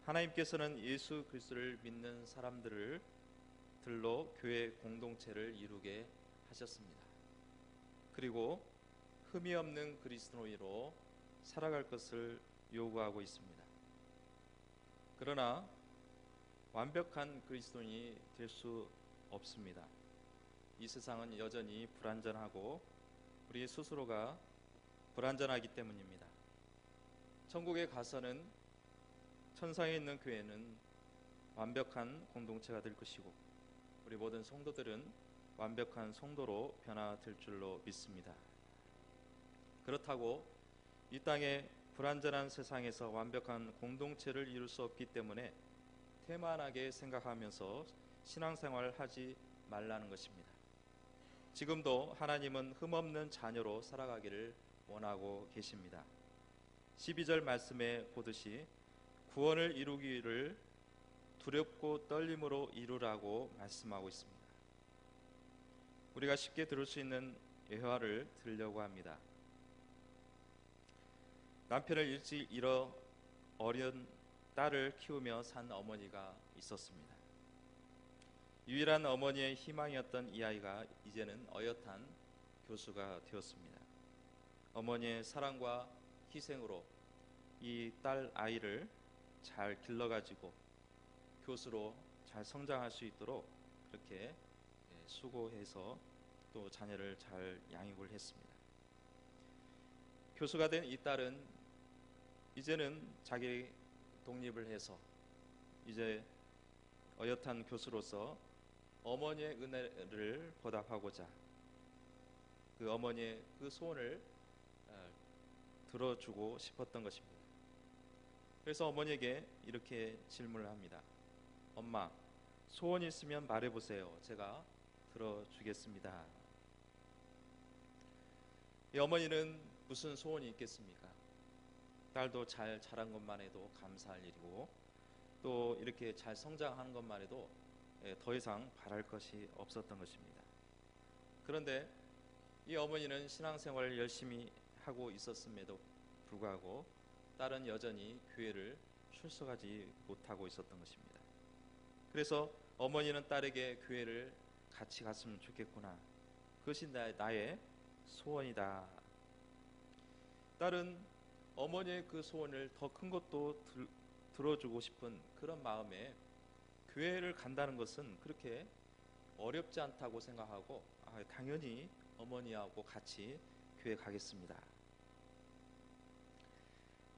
하나님께서는 예수 그리스도를 믿는 사람들을 들로 교회 공동체를 이루게 하셨습니다. 그리고 흠이 없는 그리스도인으로 살아갈 것을 요구하고 있습니다. 그러나 완벽한 그리스도인이 될 수 없습니다. 이 세상은 여전히 불완전하고 우리 스스로가 불완전하기 때문입니다. 천국에 가서는 천상에 있는 교회는 완벽한 공동체가 될 것이고 우리 모든 성도들은 완벽한 성도로 변화될 줄로 믿습니다. 그렇다고 이 땅의 불완전한 세상에서 완벽한 공동체를 이룰 수 없기 때문에 태만하게 생각하면서 신앙생활을 하지 말라는 것입니다. 지금도 하나님은 흠없는 자녀로 살아가기를 원하고 계십니다. 12절 말씀에 보듯이 구원을 이루기를 두렵고 떨림으로 이루라고 말씀하고 있습니다. 우리가 쉽게 들을 수 있는 예화를 들으려고 합니다. 남편을 일찍 잃어 어린 딸을 키우며 산 어머니가 있었습니다. 유일한 어머니의 희망이었던 이 아이가 이제는 어엿한 교수가 되었습니다. 어머니의 사랑과 희생으로 이 딸 아이를 잘 길러가지고 교수로 잘 성장할 수 있도록 그렇게 수고해서 또 자녀를 잘 양육을 했습니다. 교수가 된 이 딸은 이제는 자기 독립을 해서 이제 어엿한 교수로서 어머니의 은혜를 보답하고자 그 어머니의 그 소원을 들어주고 싶었던 것입니다. 그래서 어머니에게 이렇게 질문을 합니다. 엄마, 소원 있으면 말해보세요. 제가 들어주겠습니다. 이 어머니는 무슨 소원이 있겠습니까? 딸도 잘 자란 것만 해도 감사할 일이고 또 이렇게 잘 성장하는 것만 해도 더 이상 바랄 것이 없었던 것입니다. 그런데 이 어머니는 신앙생활을 열심히 하고 있었음에도 불구하고 딸은 여전히 교회를 출석하지 못하고 있었던 것입니다. 그래서 어머니는 딸에게 교회를 같이 갔으면 좋겠구나. 그것이 나의 소원이다. 딸은 어머니의 그 소원을 더 큰 것도 들어주고 싶은 그런 마음에 교회를 간다는 것은 그렇게 어렵지 않다고 생각하고 당연히 어머니하고 같이 교회 가겠습니다.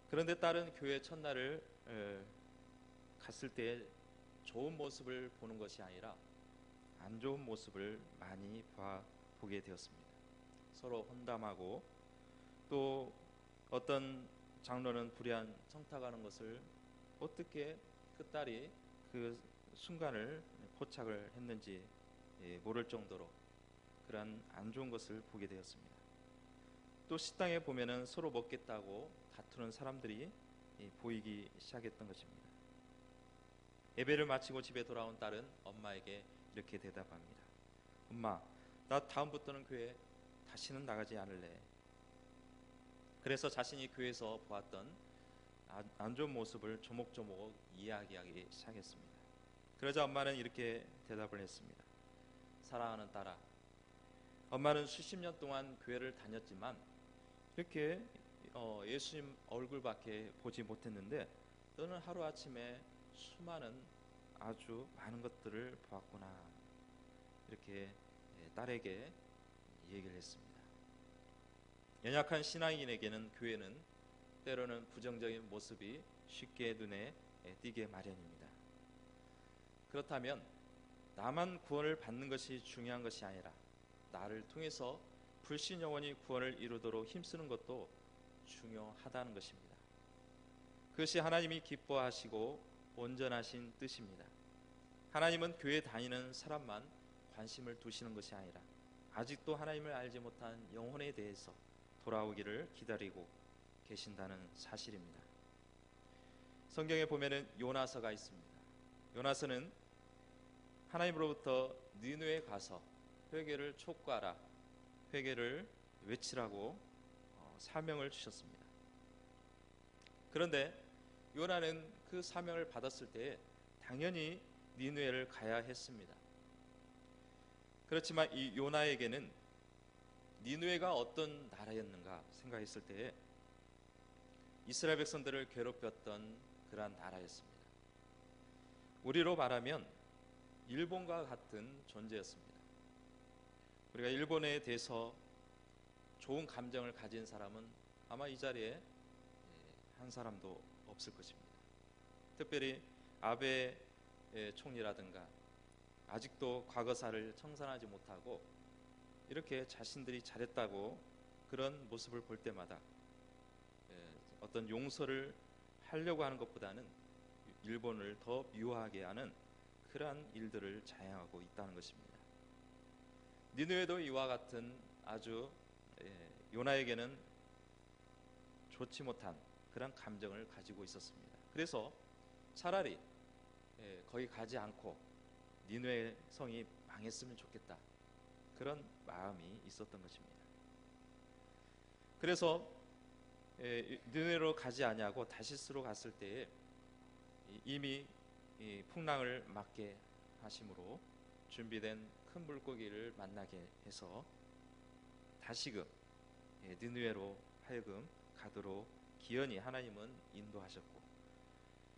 그런데 딸은 교회 첫날을 갔을 때 좋은 모습을 보는 것이 아니라 안 좋은 모습을 많이 보게 되었습니다. 서로 혼담하고 또 어떤 장로는 불의한 청탁하는 것을 어떻게 그 딸이 그 순간을 포착을 했는지 모를 정도로 그러한 안 좋은 것을 보게 되었습니다. 또 식당에 보면은 서로 먹겠다고 다투는 사람들이 보이기 시작했던 것입니다. 예배를 마치고 집에 돌아온 딸은 엄마에게 이렇게 대답합니다. 엄마, 나 다음부터는 교회 다시는 나가지 않을래. 그래서 자신이 교회에서 보았던 안 좋은 모습을 조목조목 이야기하기 시작했습니다. 그러자 엄마는 이렇게 대답을 했습니다. 사랑하는 딸아, 엄마는 수십 년 동안 교회를 다녔지만 이렇게 예수님 얼굴밖에 보지 못했는데 너는 하루아침에 수많은 아주 많은 것들을 보았구나. 이렇게 딸에게 얘기를 했습니다. 연약한 신앙인에게는 교회는 때로는 부정적인 모습이 쉽게 눈에 띄게 마련입니다. 그렇다면 나만 구원을 받는 것이 중요한 것이 아니라 나를 통해서 불신 영혼이 구원을 이루도록 힘쓰는 것도 중요하다는 것입니다. 그것이 하나님이 기뻐하시고 온전하신 뜻입니다. 하나님은 교회 다니는 사람만 관심을 두시는 것이 아니라 아직도 하나님을 알지 못한 영혼에 대해서 돌아오기를 기다리고 계신다는 사실입니다. 성경에 보면은 요나서가 있습니다. 요나서는 하나님으로부터 니느웨에 가서 회개를 촉구하라, 회개를 외치라고 사명을 주셨습니다. 그런데 요나는 그 사명을 받았을 때 당연히 니느웨를 가야 했습니다. 그렇지만 이 요나에게는 니느웨가 어떤 나라였는가 생각했을 때 이스라엘 백성들을 괴롭혔던 그러한 나라였습니다. 우리로 말하면 일본과 같은 존재였습니다. 우리가 일본에 대해서 좋은 감정을 가진 사람은 아마 이 자리에 한 사람도 없을 것입니다. 특별히 아베 총리라든가 아직도 과거사를 청산하지 못하고 이렇게 자신들이 잘했다고 그런 모습을 볼 때마다 어떤 용서를 하려고 하는 것보다는 일본을 더 미워하게 하는 그러한 일들을 자행하고 있다는 것입니다. 니느웨도 이와 같은 아주 요나에게는 좋지 못한 그런 감정을 가지고 있었습니다. 그래서 차라리 거기 가지 않고 니느웨 성이 망했으면 좋겠다, 그런 마음이 있었던 것입니다. 그래서 니느웨로 가지 아니하고 다시스로 갔을 때에 이미 풍랑을 막게 하심으로 준비된 큰 물고기를 만나게 해서 다시금 니느웨로 하여금 가도록 기연히 하나님은 인도하셨고,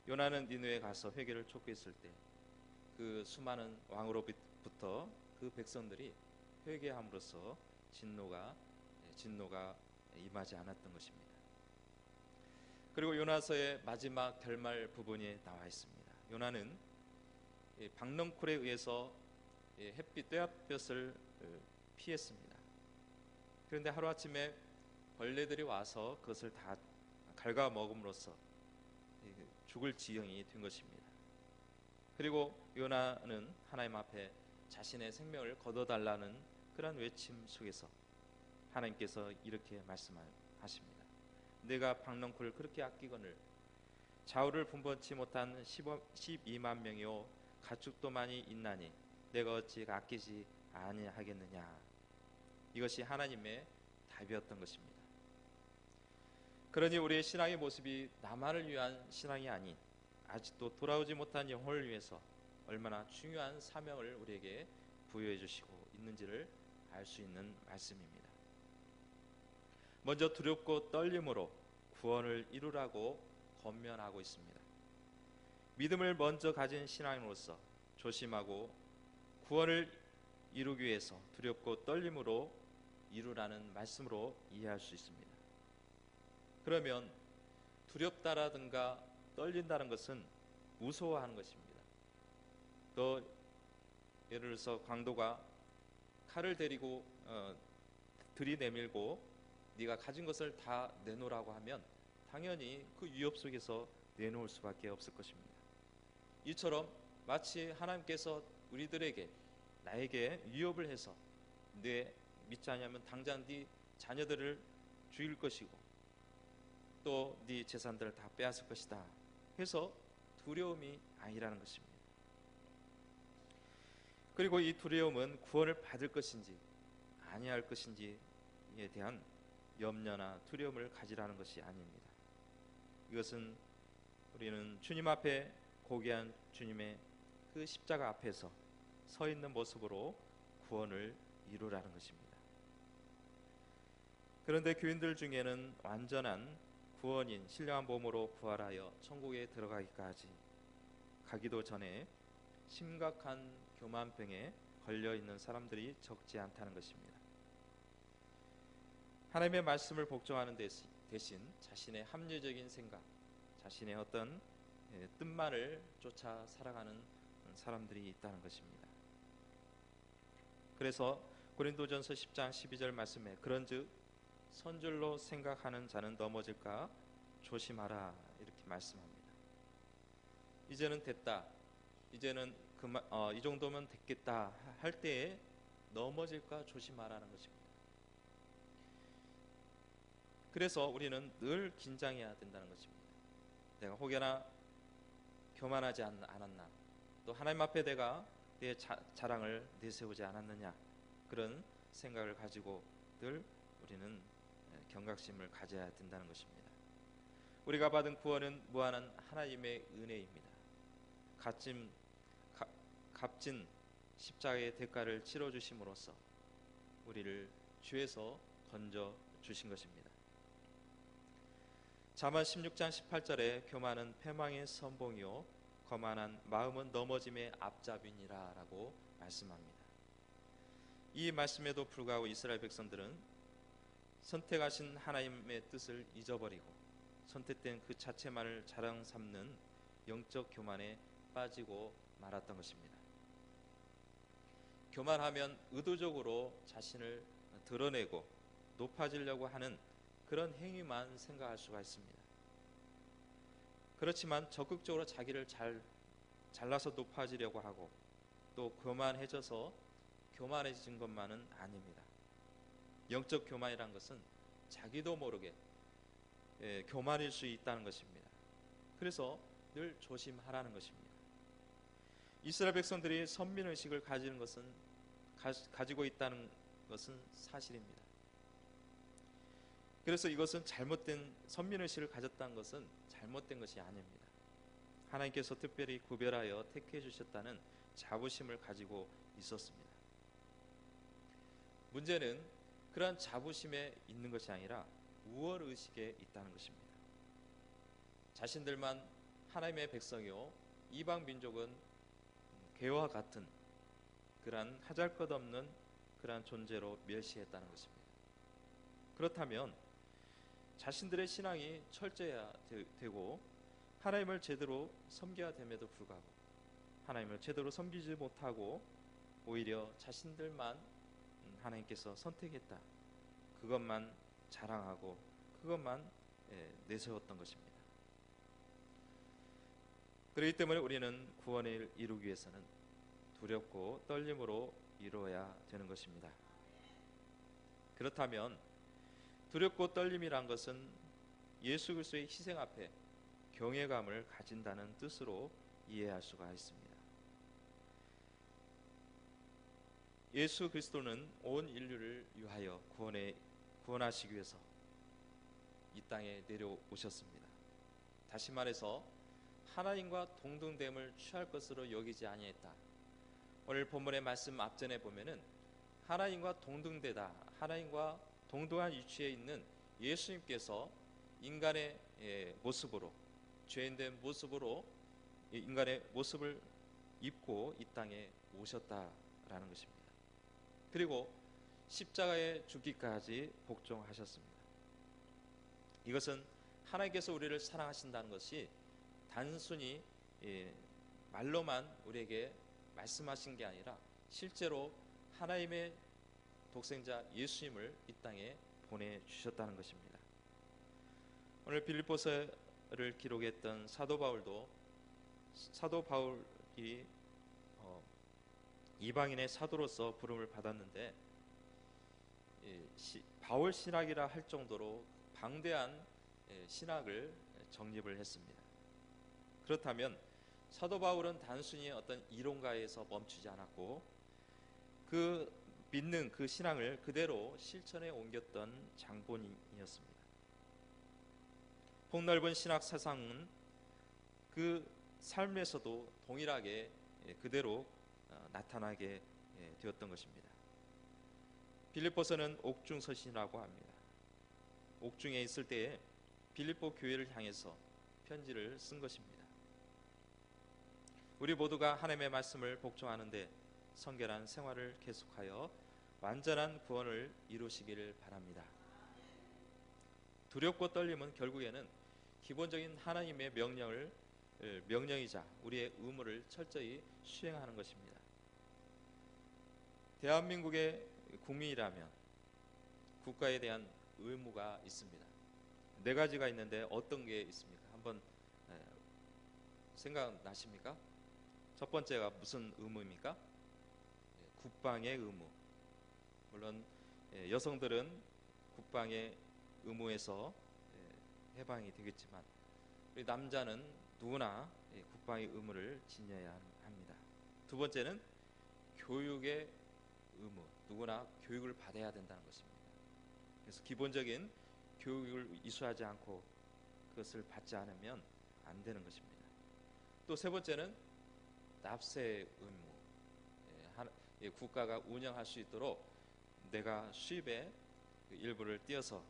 요나는 니느웨에 가서 회개를 촉구했을 때 그 수많은 왕으로부터 그 백성들이 회개함으로써 진노가 임하지 않았던 것입니다. 그리고 요나서의 마지막 결말 부분이 나와 있습니다. 요나는 박넝쿨에 의해서 햇빛 떼햇볕을 피했습니다. 그런데 하루아침에 벌레들이 와서 그것을 다 갉아먹음으로써 죽을 지경이 된 것입니다. 그리고 요나는 하나님 앞에 자신의 생명을 거둬달라는 그런 외침 속에서 하나님께서 이렇게 말씀하십니다. 내가 박넝쿨을 그렇게 아끼거늘 자우를 분번치 못한 12만 명이요 가축도 많이 있나니 내가 어찌 아끼지 아니하겠느냐. 이것이 하나님의 답이었던 것입니다. 그러니 우리의 신앙의 모습이 나만을 위한 신앙이 아닌 아직도 돌아오지 못한 영혼을 위해서 얼마나 중요한 사명을 우리에게 부여해 주시고 있는지를 알 수 있는 말씀입니다. 먼저 두렵고 떨림으로 구원을 이루라고 권면하고 있습니다. 믿음을 먼저 가진 신앙인으로서 조심하고 구원을 이루기 위해서 두렵고 떨림으로 이루라는 말씀으로 이해할 수 있습니다. 그러면 두렵다라든가 떨린다는 것은 무서워하는 것입니다. 또 예를 들어서 강도가 칼을 데리고 들이내밀고 네가 가진 것을 다 내놓으라고 하면 당연히 그 위협 속에서 내놓을 수밖에 없을 것입니다. 이처럼 마치 하나님께서 우리들에게 나에게 위협을 해서 내 믿지 않으면 당장 네 자녀들을 죽일 것이고 또 네 재산들을 다 빼앗을 것이다 해서 두려움이 아니라는 것입니다. 그리고 이 두려움은 구원을 받을 것인지 아니할 것인지에 대한 염려나 두려움을 가지라는 것이 아닙니다. 이것은 우리는 주님 앞에 고귀한 주님의 그 십자가 앞에서 서 있는 모습으로 구원을 이루라는 것입니다. 그런데 교인들 중에는 완전한 구원인 신령한 몸으로 부활하여 천국에 들어가기까지 가기도 전에 심각한 교만병에 걸려 있는 사람들이 적지 않다는 것입니다. 하나님의 말씀을 복종하는 대신 자신의 합리적인 생각, 자신의 어떤 뜻만을 쫓아 살아가는 사람들이 있다는 것입니다. 그래서 고린도전서 10장 12절 말씀에 그런즉 선줄로 생각하는 자는 넘어질까 조심하라 이렇게 말씀합니다. 이제는 됐다, 이제는 이 정도면 됐겠다 할 때에 넘어질까 조심하라는 것입니다. 그래서 우리는 늘 긴장해야 된다는 것입니다. 내가 혹여나 교만하지 않았나, 또 하나님 앞에 내가 내 자랑을 내세우지 않았느냐, 그런 생각을 가지고 늘 우리는 경각심을 가져야 된다는 것입니다. 우리가 받은 구원은 무한한 하나님의 은혜입니다. 값진, 값진 십자가의 대가를 치러 주심으로써 우리를 죄에서 건져 주신 것입니다. 잠언 16장 18절에 교만은 패망의 선봉이요 거만한 마음은 넘어짐의 앞잡이니라 라고 말씀합니다. 이 말씀에도 불구하고 이스라엘 백성들은 선택하신 하나님의 뜻을 잊어버리고 선택된 그 자체만을 자랑 삼는 영적 교만에 빠지고 말았던 것입니다. 교만하면 의도적으로 자신을 드러내고 높아지려고 하는 그런 행위만 생각할 수가 있습니다. 그렇지만 적극적으로 자기를 잘나서 높아지려고 하고 또 교만해져서 교만해진 것만은 아닙니다. 영적 교만이란 것은 자기도 모르게 교만일 수 있다는 것입니다. 그래서 늘 조심하라는 것입니다. 이스라엘 백성들이 선민의식을 가지고 있다는 것은 사실입니다. 그래서 이것은 잘못된 선민의식을 가졌다는 것은 잘못된 것이 아닙니다. 하나님께서 특별히 구별하여 택해 주셨다는 자부심을 가지고 있었습니다. 문제는 그러한 자부심에 있는 것이 아니라 우월의식에 있다는 것입니다. 자신들만 하나님의 백성이요 이방 민족은 개와 같은 그러한 하잘것없는 그러한 존재로 멸시했다는 것입니다. 그렇다면 자신들의 신앙이 철저해야 되고 하나님을 제대로 섬겨야 됨에도 불구하고 하나님을 제대로 섬기지 못하고 오히려 자신들만 하나님께서 선택했다, 그것만 자랑하고 그것만 내세웠던 것입니다. 그렇기 때문에 우리는 구원을 이루기 위해서는 두렵고 떨림으로 이루어야 되는 것입니다. 그렇다면 두렵고 떨림이란 것은 예수 그리스도의 희생 앞에 경외감을 가진다는 뜻으로 이해할 수가 있습니다. 예수 그리스도는 온 인류를 위하여 구원하시기 위해서 이 땅에 내려오셨습니다. 다시 말해서 하나님과 동등됨을 취할 것으로 여기지 아니했다. 오늘 본문의 말씀 앞전에 보면은 하나님과 동등되다, 하나님과 동등한 위치에 있는 예수님께서 인간의 모습으로, 죄인된 모습으로 인간의 모습을 입고 이 땅에 오셨다라는 것입니다. 그리고 십자가에 죽기까지 복종하셨습니다. 이것은 하나님께서 우리를 사랑하신다는 것이 단순히 말로만 우리에게 말씀하신 게 아니라 실제로 하나님의 독생자 예수님을 이 땅에 보내주셨다는 것입니다. 오늘 빌립보서를 기록했던 사도 바울이 이방인의 사도로서 부름을 받았는데 바울 신학이라 할 정도로 방대한 신학을 정립을 했습니다. 그렇다면 사도 바울은 단순히 어떤 이론가에서 멈추지 않았고 그 믿는 그 신앙을 그대로 실천에 옮겼던 장본인이었습니다. 폭넓은 신학 사상은 그 삶에서도 동일하게 그대로 나타나게 되었던 것입니다. 빌립보서는 옥중 서신이라고 합니다. 옥중에 있을 때에 빌립보 교회를 향해서 편지를 쓴 것입니다. 우리 모두가 하나님의 말씀을 복종하는데 성결한 생활을 계속하여 완전한 구원을 이루시기를 바랍니다. 두렵고 떨림은 결국에는 기본적인 하나님의 명령이자 우리의 의무를 철저히 수행하는 것입니다. 대한민국의 국민이라면 국가에 대한 의무가 있습니다. 네 가지가 있는데 어떤 게 있습니까? 한번 생각나십니까? 첫 번째가 무슨 의무입니까? 국방의 의무. 물론 여성들은 국방의 의무에서 해방이 되겠지만 우리 남자는 누구나 국방의 의무를 지녀야 합니다. 두 번째는 교육의 의무. 누구나 교육을 받아야 된다는 것입니다. 그래서 기본적인 교육을 이수하지 않고 그것을 받지 않으면 안 되는 것입니다. 또 세 번째는 납세 의무. 국가가 운영할 수 있도록 내가 수입의 그 일부를 떼어서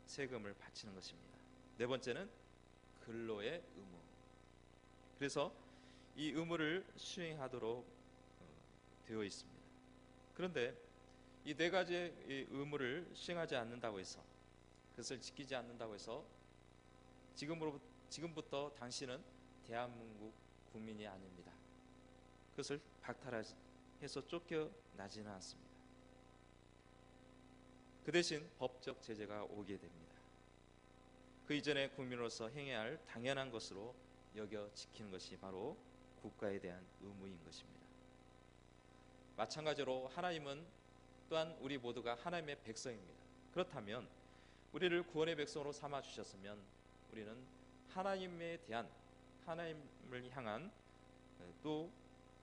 세금을 바치는 것입니다. 네 번째는 근로의 의무. 그래서 이 의무를 수행하도록 되어 있습니다. 그런데 이 네 가지의 의무를 수행하지 않는다고 해서, 그것을 지키지 않는다고 해서 지금부터 당신은 대한민국 국민이 아닙니다. 그것을 박탈해서 쫓겨나지는 않습니다. 그 대신 법적 제재가 오게 됩니다. 그 이전에 국민으로서 행해야 할 당연한 것으로 여겨 지키는 것이 바로 국가에 대한 의무인 것입니다. 마찬가지로 하나님은 또한 우리 모두가 하나님의 백성입니다. 그렇다면 우리를 구원의 백성으로 삼아 주셨으면 우리는 하나님에 대한, 하나님을 향한, 또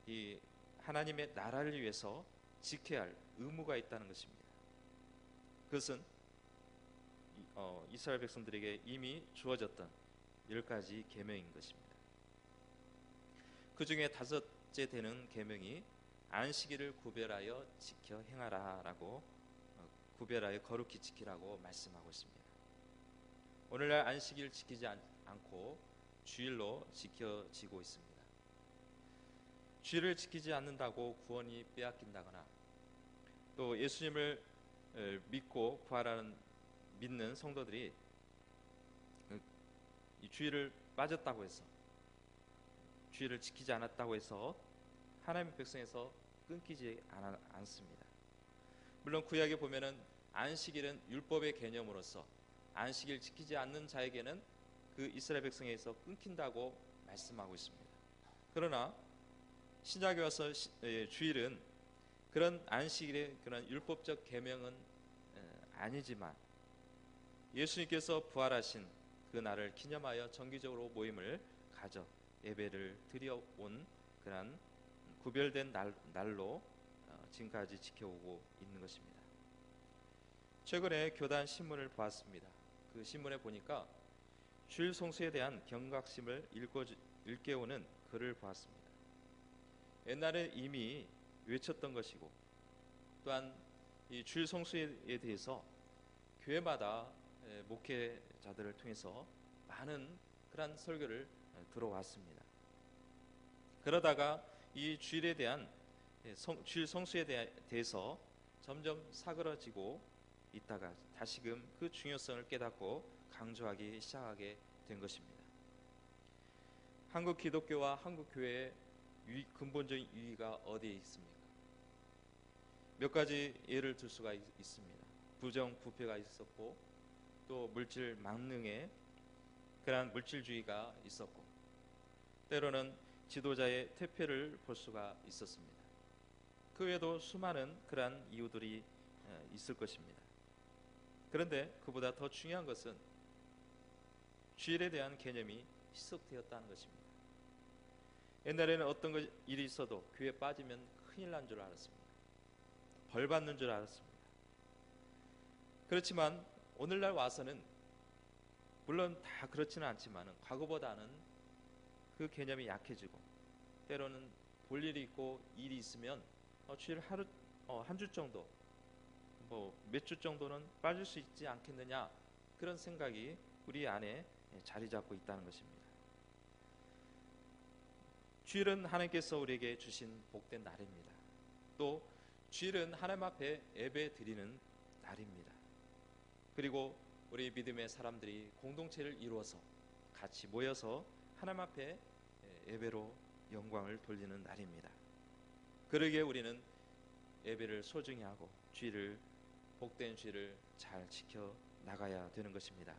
이 하나님의 나라를 위해서 지켜야 할 의무가 있다는 것입니다. 그것은 이스라엘 백성들에게 이미 주어졌던 10가지 계명인 것입니다. 그 중에 다섯째 되는 계명이 안식일을 구별하여 지켜 행하라라고, 구별하여 거룩히 지키라고 말씀하고 있습니다. 오늘날 안식일을 지키지 않고 주일로 지켜지고 있습니다. 주일을 지키지 않는다고 구원이 빼앗긴다거나, 또 예수님을 믿고 믿는 성도들이 이 주일을 빠졌다고 해서, 주일을 지키지 않았다고 해서 하나님의 백성에서 끊기지 않습니다. 물론 구약에 보면은 안식일은 율법의 개념으로서 안식일 지키지 않는 자에게는 그 이스라엘 백성에서 끊긴다고 말씀하고 있습니다. 그러나 신약에 와서 주일은 그런 안식일의 그런 율법적 계명은 아니지만 예수님께서 부활하신 그 날을 기념하여 정기적으로 모임을 가져 예배를 드려온 그런 구별된 날로 지금까지 지켜오고 있는 것입니다. 최근에 교단 신문을 보았습니다. 그 신문에 보니까 주일 성수에 대한 경각심을 일깨우는 글을 보았습니다. 옛날에 이미 외쳤던 것이고, 또한 이 주일 성수에 대해서 교회마다 목회자들을 통해서 많은 그런 설교를 들어왔습니다. 그러다가 이 주일에 대한 주일 성수에 대해서 점점 사그러지고 있다가 다시금 그 중요성을 깨닫고 강조하기 시작하게 된 것입니다. 한국 기독교와 한국 교회의 근본적인 유의가 어디에 있습니까? 몇 가지 예를 들 수가 있습니다. 부정부패가 있었고, 또 물질 만능의 그러한 물질주의가 있었고, 때로는 지도자의 퇴폐를 볼 수가 있었습니다. 그 외에도 수많은 그러한 이유들이 있을 것입니다. 그런데 그보다 더 중요한 것은 주일에 대한 개념이 희석되었다는 것입니다. 옛날에는 어떤 일이 있어도 교회에 빠지면 큰일 난 줄 알았습니다. 벌 받는 줄 알았습니다. 그렇지만 오늘날 와서는 물론 다 그렇지는 않지만 과거보다는 그 개념이 약해지고, 때로는 볼 일이 있고 일이 있으면 주일 하루 한 주 정도, 몇 주 정도는 빠질 수 있지 않겠느냐, 그런 생각이 우리 안에 자리 잡고 있다는 것입니다. 주일은 하나님께서 우리에게 주신 복된 날입니다. 또 주일은 하나님 앞에 예배 드리는 날입니다. 그리고 우리 믿음의 사람들이 공동체를 이루어서 같이 모여서 하나님 앞에 예배로 영광을 돌리는 날입니다. 그러기에 우리는 예배를 소중히 하고 주일을, 복된 주일을 잘 지켜 나가야 되는 것입니다.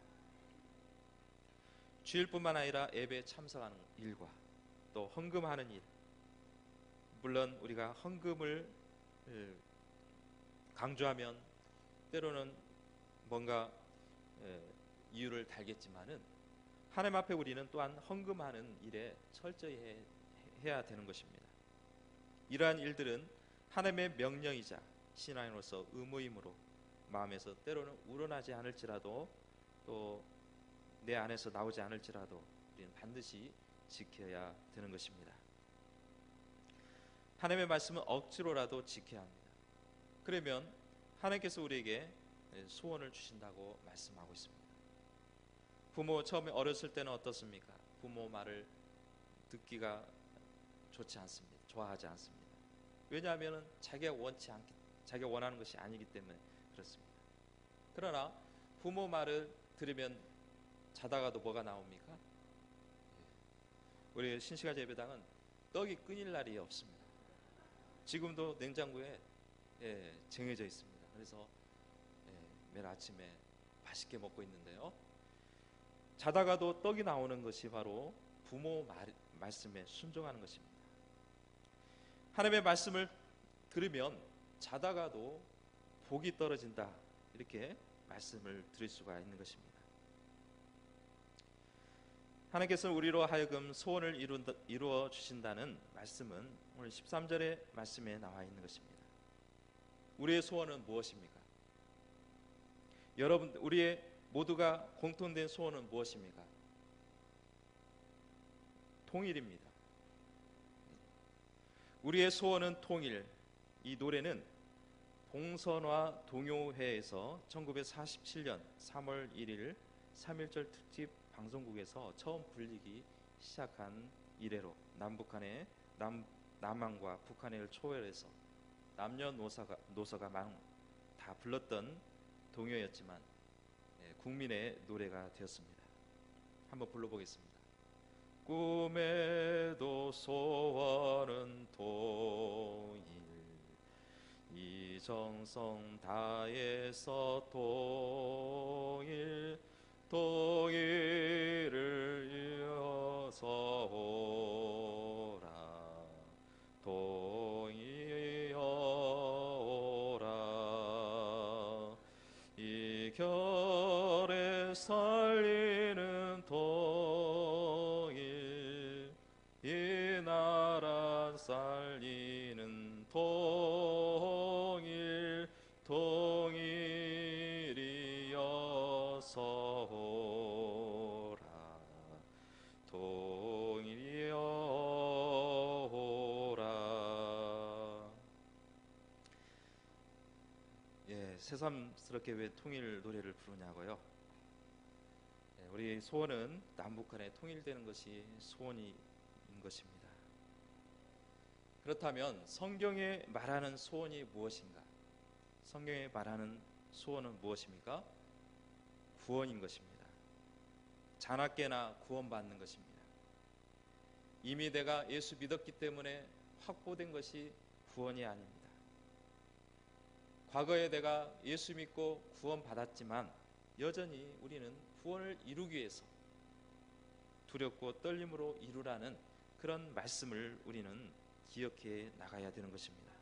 주일뿐만 아니라 예배에 참석하는 일과 또 헌금하는 일, 물론 우리가 헌금을 강조하면 때로는 뭔가 이유를 달겠지만은 하나님 앞에 우리는 또한 헌금하는 일에 철저히 해야 되는 것입니다. 이러한 일들은 하나님의 명령이자 신앙인으로서 의무이므로 마음에서 때로는 우러나지 않을지라도 또 내 안에서 나오지 않을지라도 우리는 반드시 지켜야 되는 것입니다. 하나님의 말씀은 억지로라도 지켜야 합니다. 그러면 하나님께서 우리에게 소원을 주신다고 말씀하고 있습니다. 부모 처음에 어렸을 때는 어떻습니까? 부모 말을 듣기가 좋지 않습니다. 좋아하지 않습니다. 왜냐하면 자기가 원하는 것이 아니기 때문에 그렇습니다. 그러나 부모 말을 들으면 자다가도 뭐가 나옵니까? 우리 신시간 예배당은 떡이 끊일 날이 없습니다. 지금도 냉장고에 정해져 있습니다. 그래서 매일 아침에 맛있게 먹고 있는데요. 자다가도 떡이 나오는 것이 바로 부모 말씀에 순종하는 것입니다. 하나님의 말씀을 들으면 자다가도 복이 떨어진다, 이렇게 말씀을 드릴 수가 있는 것입니다. 하나님께서는 우리로 하여금 소원을 이루어 주신다는 말씀은 오늘 13절의 말씀에 나와 있는 것입니다. 우리의 소원은 무엇입니까? 여러분, 우리의 모두가 공통된 소원은 무엇입니까? 통일입니다. 우리의 소원은 통일. 이 노래는 봉선화 동요회에서 1947년 3월 1일 3.1절 특집 방송국에서 처음 불리기 시작한 이래로 남한과 북한을 초월해서 남녀노소가 다 불렀던 동요였지만 국민의 노래가 되었습니다. 한번 불러보겠습니다. 꿈에도 소원은 통일, 이정성 다해서 통일을 이어서 오라, 통일이여 오라. 이 결에 살리는 통일, 이 나라 살리는 통일, 통일이어서 오라, 통일이여 오라. 새삼스럽게 왜 통일 노래를 부르냐고요? 우리 소원은 남북한에 통일되는 것이 소원인 것입니다. 그렇다면 성경에 말하는 소원이 무엇인가? 성경에 말하는 소원은 무엇입니까? 구원인 것입니다. 자나깨나 구원받는 것입니다. 이미 내가 예수 믿었기 때문에 확보된 것이 구원이 아닙니다. 과거에 내가 예수 믿고 구원받았지만 여전히 우리는 구원을 이루기 위해서 두렵고 떨림으로 이루라는 그런 말씀을 우리는 기억해 나가야 되는 것입니다.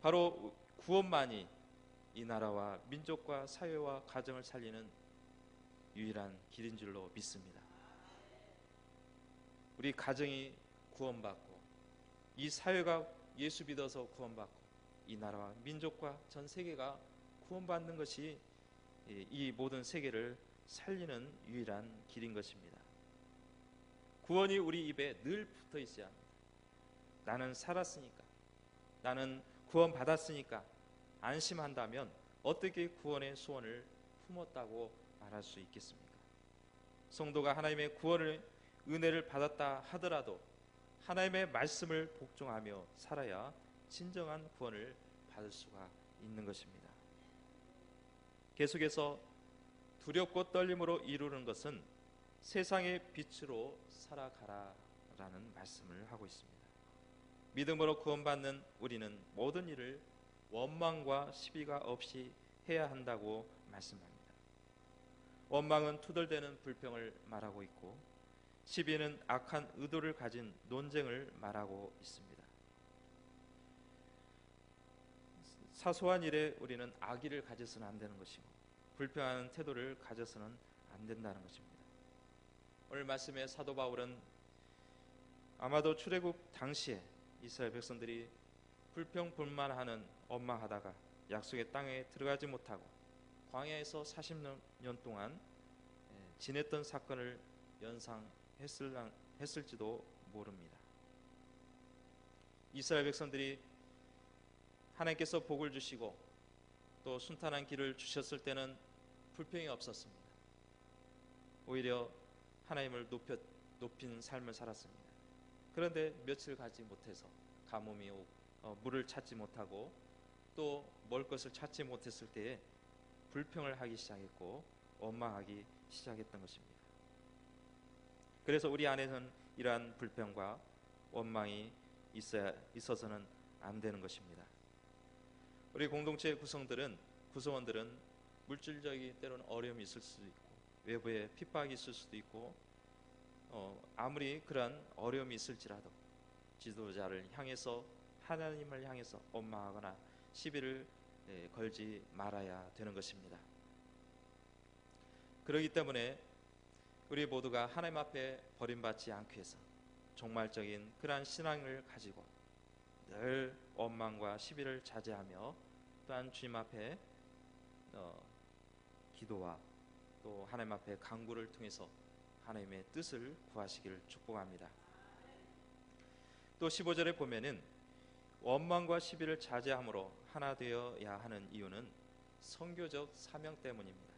바로 구원만이 이 나라와 민족과 사회와 가정을 살리는 유일한 길인 줄로 믿습니다. 우리 가정이 구원받고 이 사회가 예수 믿어서 구원받고 이 나라와 민족과 전 세계가 구원받는 것이 이 모든 세계를 살리는 유일한 길인 것입니다. 구원이 우리 입에 늘 붙어 있어야 합니다. 나는 살았으니까, 나는 구원받았으니까 안심한다면 어떻게 구원의 소원을 품었다고 말할 수 있겠습니까? 성도가 하나님의 구원의 은혜를 받았다 하더라도 하나님의 말씀을 복종하며 살아야 진정한 구원을 받을 수가 있는 것입니다. 계속해서 두렵고 떨림으로 이루는 것은 세상의 빛으로 살아가라라는 말씀을 하고 있습니다. 믿음으로 구원받는 우리는 모든 일을 원망과 시비가 없이 해야 한다고 말씀합니다. 원망은 투덜대는 불평을 말하고 있고, 시비는 악한 의도를 가진 논쟁을 말하고 있습니다. 사소한 일에 우리는 악의를 가져서는 안 되는 것이고, 불평하는 태도를 가져서는 안 된다는 것입니다. 오늘 말씀에 사도 바울은 아마도 출애굽 당시에 이스라엘 백성들이 불평불만하는 원망하다가 약속의 땅에 들어가지 못하고 광야에서 40년 동안 지냈던 사건을 연상했을지도 모릅니다. 이스라엘 백성들이 하나님께서 복을 주시고 또 순탄한 길을 주셨을 때는 불평이 없었습니다. 오히려 하나님을 높인 삶을 살았습니다. 그런데 며칠 가지 못해서 가뭄이 오고 물을 찾지 못하고 또 먹을 것을 찾지 못했을 때에 불평을 하기 시작했고 원망하기 시작했던 것입니다. 그래서 우리 안에는 이러한 불평과 원망이 있어서는 안 되는 것입니다. 우리 공동체 구성원들은 물질적인 때로는 어려움이 있을 수도 있고 외부에 핍박이 있을 수도 있고 아무리 그러한 어려움이 있을지라도 지도자를 향해서 하나님을 향해서 원망하거나 시비를 걸지 말아야 되는 것입니다. 그렇기 때문에 우리 모두가 하나님 앞에 버림받지 않기 위해서 종말적인 그러한 신앙을 가지고 늘 원망과 시비를 자제하며 또한 주님 앞에 기도와 또 하나님 앞에 간구를 통해서 하나님의 뜻을 구하시기를 축복합니다. 또 15절에 보면은 원망과 시비를 자제함으로 하나 되어야 하는 이유는 선교적 사명 때문입니다.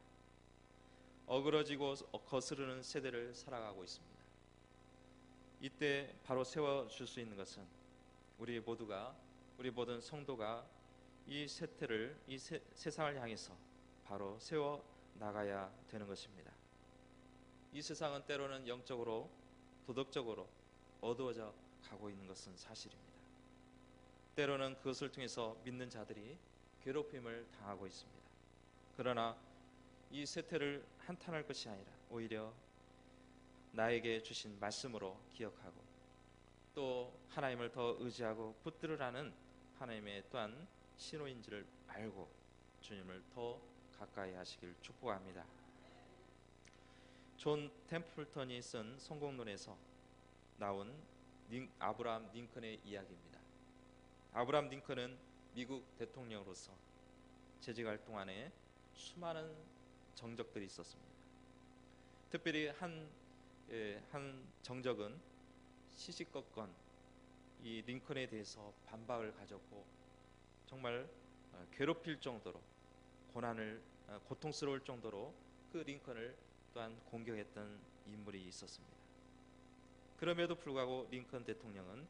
어그러지고 거스르는 세대를 살아가고 있습니다. 이때 바로 세워줄 수 있는 것은 우리 모든 성도가 이 세태를 이 세상을 향해서 바로 세워 나가야 되는 것입니다. 이 세상은 때로는 영적으로 도덕적으로 어두워져 가고 있는 것은 사실입니다. 때로는 그것을 통해서 믿는 자들이 괴롭힘을 당하고 있습니다. 그러나 이 세태를 한탄할 것이 아니라 오히려 나에게 주신 말씀으로 기억하고 또 하나님을 더 의지하고 붙들으라는 하나님의 또한 신호인지를 알고 주님을 더 가까이 하시길 축복합니다. 존 템플턴이 쓴 성공론에서 나온 아브라함 링컨의 이야기입니다. 아브라함 링컨은 미국 대통령으로서 재직할 동안에 수많은 정적들이 있었습니다. 특별히 한 정적은 시시껄건 이 링컨에 대해서 반박을 가졌고 정말 괴롭힐 정도로 고통스러울 정도로 그 링컨을 또한 공격했던 인물이 있었습니다. 그럼에도 불구하고 링컨 대통령은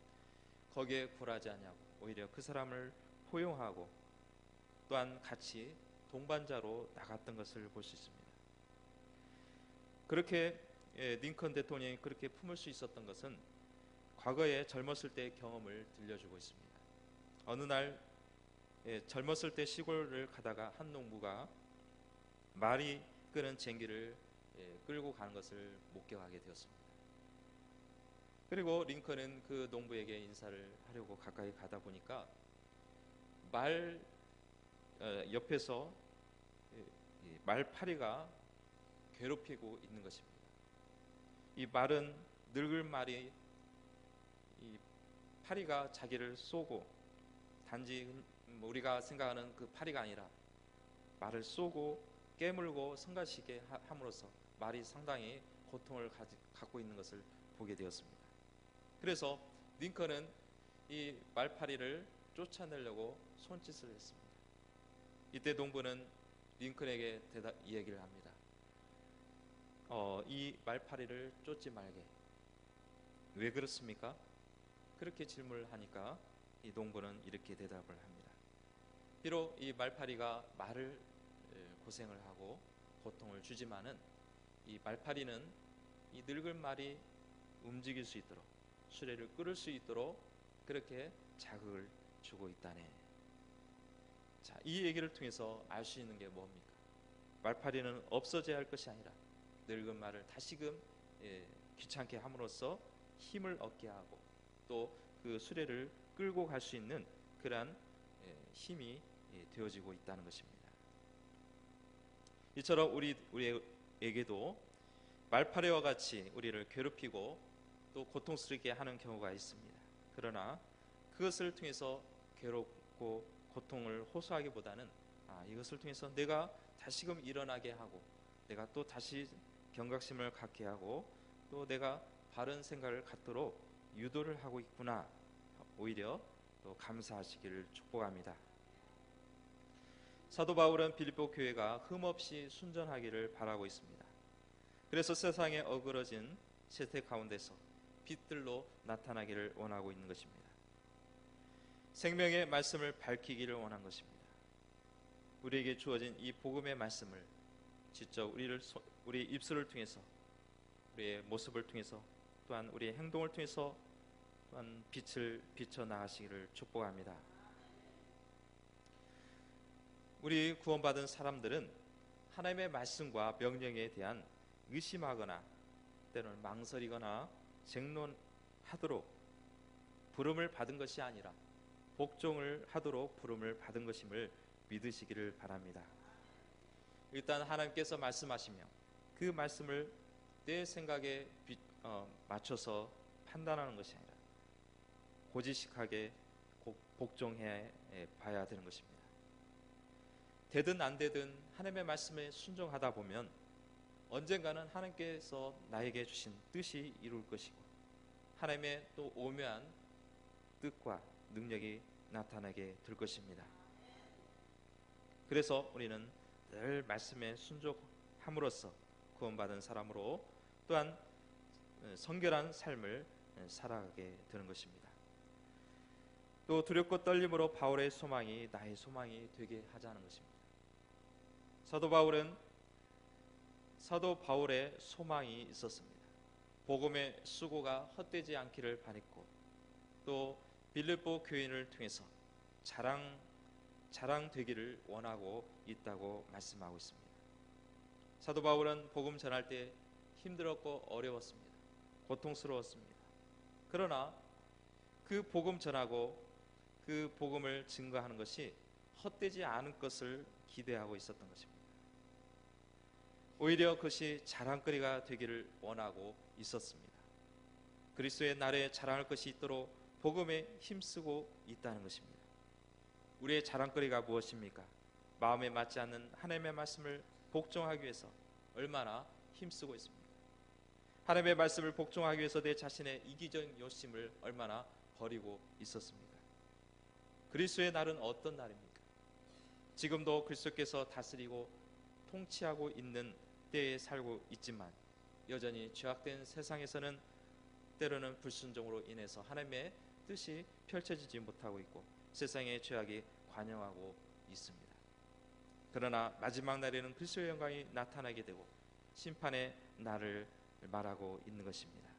거기에 굴하지 않냐고 오히려 그 사람을 포용하고 또한 같이 동반자로 나갔던 것을 볼 수 있습니다. 그렇게 링컨 대통령이 그렇게 품을 수 있었던 것은 과거에 젊었을 때의 경험을 들려주고 있습니다. 어느 날 젊었을 때 시골을 가다가 한 농부가 말이 끄는 쟁기를 끌고 가는 것을 목격하게 되었습니다. 그리고 링컨은 그 농부에게 인사를 하려고 가까이 가다 보니까 말 옆에서 말파리가 괴롭히고 있는 것입니다. 이 말은 늙은 말이 이 파리가 자기를 쏘고 단지 우리가 생각하는 그 파리가 아니라 말을 쏘고 깨물고 성가시게 함으로써 말이 상당히 고통을 갖고 있는 것을 보게 되었습니다. 그래서 링컨은 이 말파리를 쫓아내려고 손짓을 했습니다. 이때 농부는 링컨에게 이 얘기를 합니다. 이 말파리를 쫓지 말게. 왜 그렇습니까? 그렇게 질문을 하니까 이 농부는 이렇게 대답을 합니다. 비록 이 말파리가 말을 고생을 하고 고통을 주지만은 이 말파리는 이 늙은 말이 움직일 수 있도록 수레를 끌을 수 있도록 그렇게 자극을 주고 있다네. 자, 이 얘기를 통해서 알 수 있는 게 뭡니까? 말파리는 없어져야 할 것이 아니라 늙은 말을 다시금 귀찮게 함으로써 힘을 얻게 하고 또 그 수레를 끌고 갈 수 있는 그러한 힘이 되어지고 있다는 것입니다. 이처럼 우리에게도 말파리와 같이 우리를 괴롭히고 또 고통스럽게 하는 경우가 있습니다. 그러나 그것을 통해서 괴롭고 고통을 호소하기보다는 이것을 통해서 내가 다시금 일어나게 하고 내가 또 다시 경각심을 갖게 하고 또 내가 바른 생각을 갖도록 유도를 하고 있구나, 오히려 또 감사하시기를 축복합니다. 사도 바울은 빌립보 교회가 흠없이 순전하기를 바라고 있습니다. 그래서 세상에 어그러진 세태 가운데서 빛들로 나타나기를 원하고 있는 것입니다. 생명의 말씀을 밝히기를 원한 것입니다. 우리에게 주어진 이 복음의 말씀을 직접 우리 입술을 통해서, 우리의 모습을 통해서, 또한 우리의 행동을 통해서 또한 빛을 비춰 나가시기를 축복합니다. 우리 구원받은 사람들은 하나님의 말씀과 명령에 대한 의심하거나 때로는 망설이거나 쟁론하도록 부름을 받은 것이 아니라 복종을 하도록 부름을 받은 것임을 믿으시기를 바랍니다. 일단 하나님께서 말씀하시며 그 말씀을 내 생각에 맞춰서 판단하는 것이 아니라 고지식하게 복종해 봐야 되는 것입니다. 되든 안 되든 하나님의 말씀에 순종하다 보면 언젠가는 하나님께서 나에게 주신 뜻이 이룰 것이고 하나님의 또 오묘한 뜻과 능력이 나타나게 될 것입니다. 그래서 우리는 늘 말씀에 순종함으로써 구원받은 사람으로 또한 성결한 삶을 살아가게 되는 것입니다. 또 두렵고 떨림으로 바울의 소망이 나의 소망이 되게 하자는 것입니다. 사도 바울의 소망이 있었습니다. 복음의 수고가 헛되지 않기를 바랬고 또 빌립보 교인을 통해서 자랑되기를 원하고 있다고 말씀하고 있습니다. 사도 바울은 복음 전할 때 힘들었고 어려웠습니다. 고통스러웠습니다. 그러나 그 복음 전하고 그 복음을 증거하는 것이 헛되지 않을 것을 기대하고 있었던 것입니다. 오히려 그것이 자랑거리가 되기를 원하고 있었습니다. 그리스도의 날에 자랑할 것이 있도록 복음에 힘쓰고 있다는 것입니다. 우리의 자랑거리가 무엇입니까? 마음에 맞지 않는 하나님의 말씀을 복종하기 위해서 얼마나 힘쓰고 있습니까? 하나님의 말씀을 복종하기 위해서 내 자신의 이기적 욕심을 얼마나 버리고 있었습니까? 그리스도의 날은 어떤 날입니까? 지금도 그리스도께서 다스리고 통치하고 있는 때에 살고 있지만 여전히 죄악된 세상에서는 때로는 불순종으로 인해서 하나님의 뜻이 펼쳐지지 못하고 있고 세상의 죄악이 관영하고 있습니다. 그러나 마지막 날에는 그리스도의 영광이 나타나게 되고 심판의 날을 말하고 있는 것입니다.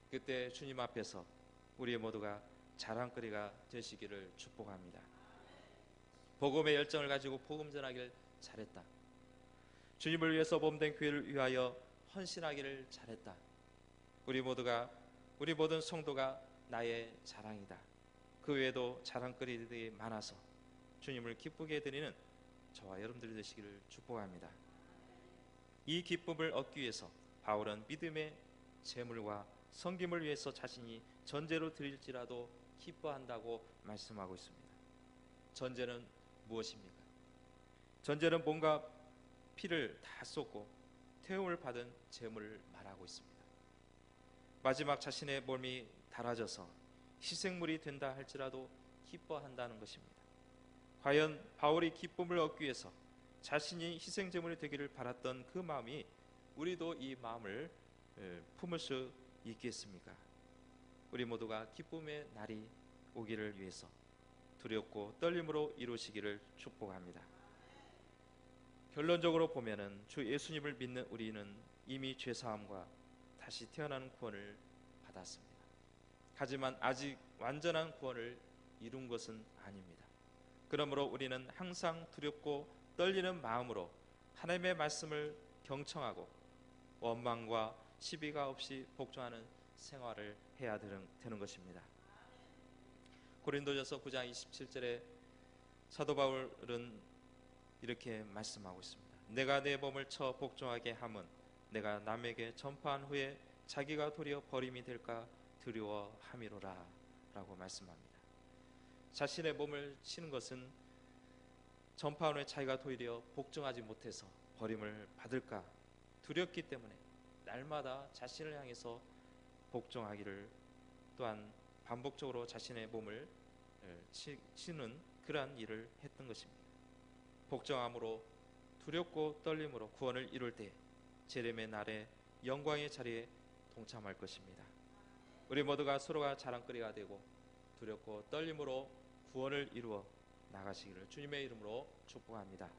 그때 주님 앞에서 우리 모두가 자랑거리가 되시기를 축복합니다. 복음의 열정을 가지고 복음 전하기를 잘했다. 주님을 위해서 몸된 교회를 위하여 헌신하기를 잘했다. 우리 모든 성도가 나의 자랑이다. 그 외에도 자랑거리들이 많아서 주님을 기쁘게 드리는 저와 여러분들이 되시기를 축복합니다. 이 기쁨을 얻기 위해서 바울은 믿음의 제물과 섬김을 위해서 자신이 전제로 드릴지라도 기뻐한다고 말씀하고 있습니다. 전제는 무엇입니까? 전제는 뭔가 피를 다 쏟고 태움을 받은 제물을 말하고 있습니다. 마지막 자신의 몸이 닳아져서 희생물이 된다 할지라도 기뻐한다는 것입니다. 과연 바울이 기쁨을 얻기 위해서 자신이 희생제물이 되기를 바랐던 그 마음이 우리도 이 마음을 품을 수 있겠습니까? 우리 모두가 기쁨의 날이 오기를 위해서 두렵고 떨림으로 이루시기를 축복합니다. 결론적으로 보면은 주 예수님을 믿는 우리는 이미 죄사함과 다시 태어나는 구원을 받았습니다. 하지만 아직 완전한 구원을 이룬 것은 아닙니다. 그러므로 우리는 항상 두렵고 떨리는 마음으로 하나님의 말씀을 경청하고 원망과 시비가 없이 복종하는 생활을 해야 되는 것입니다. 고린도전서 9장 27절에 사도 바울은 이렇게 말씀하고 있습니다. 내가 내 몸을 쳐 복종하게 함은 내가 남에게 전파한 후에 자기가 도리어 버림이 될까 두려워함이로라 라고 말씀합니다. 자신의 몸을 치는 것은 전파한 후에 자기가 도리어 복종하지 못해서 버림을 받을까 두렵기 때문에 날마다 자신을 향해서 복종하기를, 또한 반복적으로 자신의 몸을 치는 그러한 일을 했던 것입니다. 복종함으로 두렵고 떨림으로 구원을 이룰 때 재림의 날에 영광의 자리에 동참할 것입니다. 우리 모두가 서로가 자랑거리가 되고 두렵고 떨림으로 구원을 이루어 나가시기를 주님의 이름으로 축복합니다.